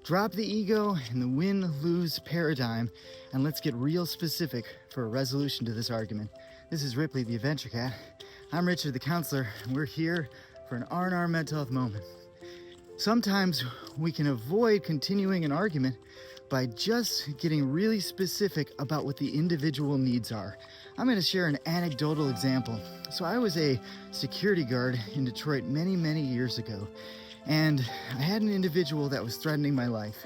Drop the ego and the win-lose paradigm, and let's get real specific for a resolution to this argument. This is Ripley, the Adventure Cat. I'm Richard, the counselor, and we're here for an R&R mental health moment. Sometimes we can avoid continuing an argument by just getting really specific about what the individual needs are. I'm going to share an anecdotal example. So I was a security guard in Detroit many years ago, and I had an individual that was threatening my life.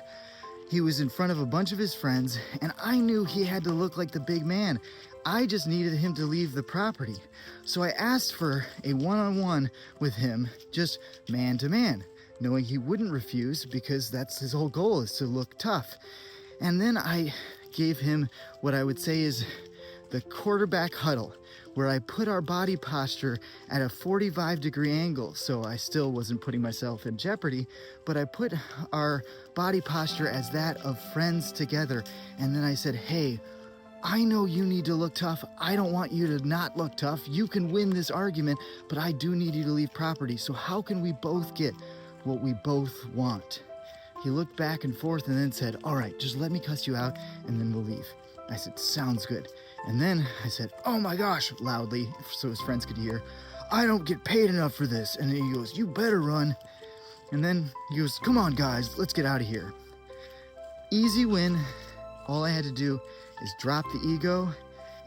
He was in front of a bunch of his friends, and I knew he had to look like the big man. I just needed him to leave the property. So I asked for a one-on-one with him, just man to man, knowing he wouldn't refuse because that's his whole goal, is to look tough. And then I gave him what I would say is the quarterback huddle, where I put our body posture at a 45-degree angle, so I still wasn't putting myself in jeopardy, but I put our body posture as that of friends together. And then I said, hey, I know you need to look tough. I don't want you to not look tough. You can win this argument, but I do need you to leave property. So how can we both get what we both want? He looked back and forth and then said, all right, just let me cuss you out and then we'll leave. I said, sounds good. And then I said, oh my gosh, loudly, so his friends could hear, I don't get paid enough for this. And then he goes, you better run. And then he goes, come on guys, let's get out of here. Easy win. All I had to do is drop the ego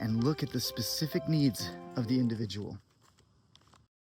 and look at the specific needs of the individual.